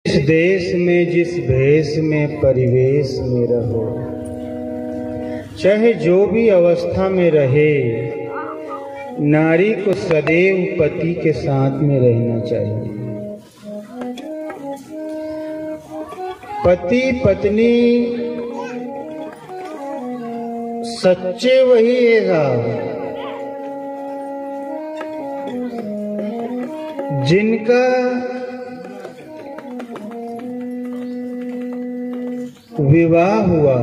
जिस देश में जिस भेष में परिवेश में रहो, चाहे जो भी अवस्था में रहे, नारी को सदैव पति के साथ में रहना चाहिए। पति पत्नी सच्चे वही है जिनका विवाह हुआ,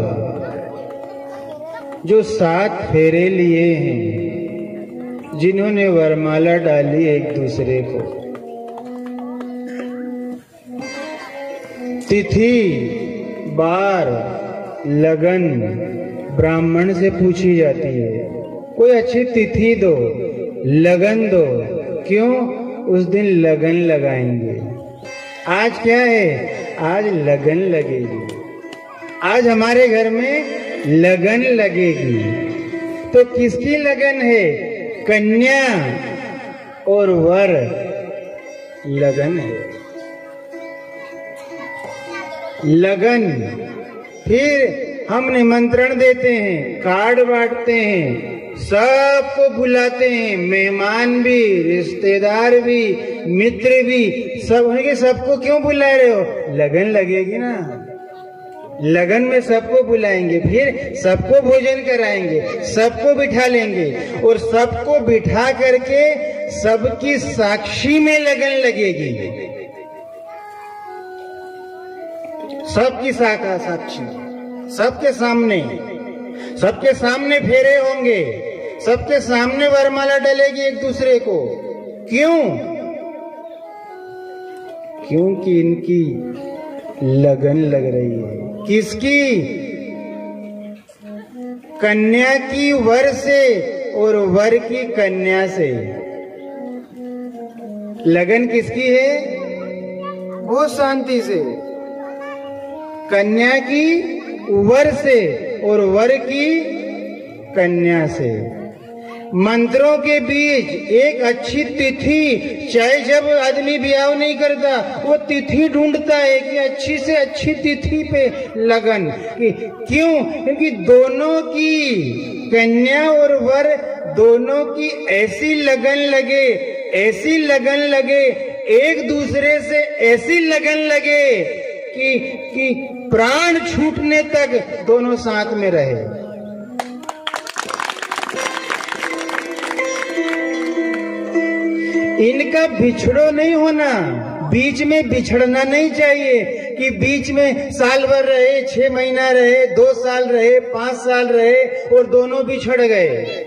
जो 7 फेरे लिए हैं, जिन्होंने वरमाला डाली एक दूसरे को। तिथि बार लगन ब्राह्मण से पूछी जाती है, कोई अच्छी तिथि दो, लगन दो। क्यों? उस दिन लगन लगाएंगे। आज क्या है? आज लगन लगेगी। आज हमारे घर में लगन लगेगी। तो किसकी लगन है? कन्या और वर लगन है। लगन। फिर हम निमंत्रण देते हैं, कार्ड बांटते हैं, सबको बुलाते हैं, मेहमान भी, रिश्तेदार भी, मित्र भी, सब। उनके सबको क्यों बुला रहे हो? लगन लगेगी ना। लगन में सबको बुलाएंगे, फिर सबको भोजन कराएंगे, सबको बिठा लेंगे और सबको बिठा करके सबकी साक्षी में लगन लगेगी। सबकी साक्षी, सबके सामने फेरे होंगे, सबके सामने वरमाला डलेगी एक दूसरे को। क्यों? क्योंकि इनकी लगन लग रही है। किसकी? कन्या की वर से और वर की कन्या से। लगन किसकी है? बहुत शांति से। कन्या की वर से और वर की कन्या से। मंत्रों के बीच एक अच्छी तिथि, चाहे जब आदमी ब्याह नहीं करता, वो तिथि ढूंढता है कि अच्छी से अच्छी तिथि पे लगन। क्यों? क्योंकि दोनों की, कन्या और वर दोनों की ऐसी लगन लगे, ऐसी लगन लगे, एक दूसरे से ऐसी लगन लगे कि प्राण छूटने तक दोनों साथ में रहे। इनका बिछड़ो नहीं होना, बीच में बिछड़ना नहीं चाहिए कि बीच में साल भर रहे, 6 महीना रहे, 2 साल रहे, 5 साल रहे और दोनों बिछड़ गए।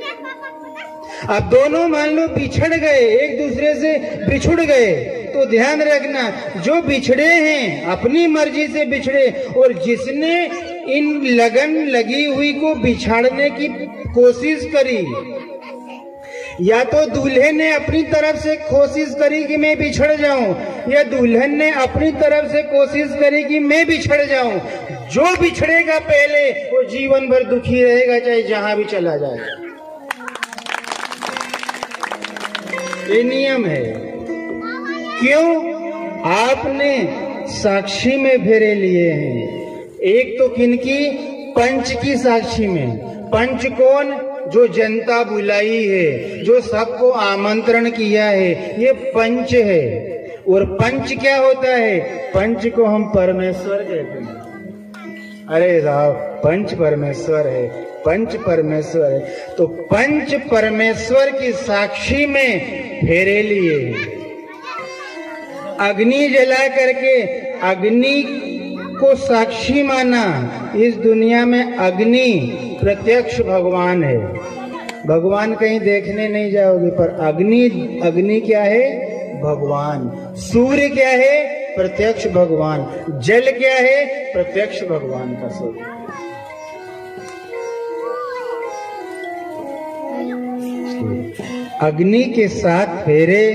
अब दोनों मान लो बिछड़ गए, एक दूसरे से बिछुड़ गए, तो ध्यान रखना, जो बिछड़े हैं अपनी मर्जी से बिछड़े, और जिसने इन लगन लगी हुई को बिछाड़ने की कोशिश करी, या तो दूल्हे ने अपनी तरफ से कोशिश करी कि मैं बिछड़ जाऊं, या दुल्हन ने अपनी तरफ से कोशिश करी कि मैं बिछड़ जाऊं, जो बिछड़ेगा पहले वो जीवन भर दुखी रहेगा, चाहे जहां भी चला जाए। ये नियम है। क्यों? आपने साक्षी में फेरे लिए हैं। एक तो किनकी? पंच की साक्षी में। पंच कौन? जो जनता बुलाई है, जो सबको आमंत्रण किया है, ये पंच है। और पंच क्या होता है? पंच को हम परमेश्वर कहते हैं। अरे साहब, पंच परमेश्वर है, पंच परमेश्वर है। तो पंच परमेश्वर की साक्षी में फेरे लिए, अग्नि जला करके अग्नि को साक्षी माना। इस दुनिया में अग्नि प्रत्यक्ष भगवान है। भगवान कहीं देखने नहीं जाओगे, पर अग्नि क्या है? भगवान। सूर्य क्या है? प्रत्यक्ष भगवान। जल क्या है? प्रत्यक्ष भगवान का स्वरूप। अग्नि के 7 फेरे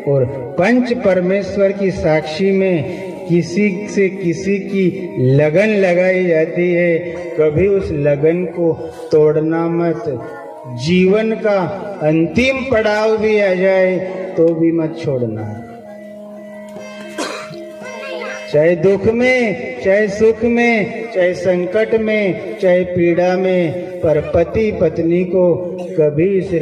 और पंच परमेश्वर की साक्षी में किसी से किसी की लगन लगाई जाती है। कभी उस लगन को तोड़ना मत। जीवन का अंतिम पड़ाव भी आ जाए तो भी मत छोड़ना। चाहे दुख में, चाहे सुख में, चाहे संकट में, चाहे पीड़ा में, पर पति पत्नी को कभी इस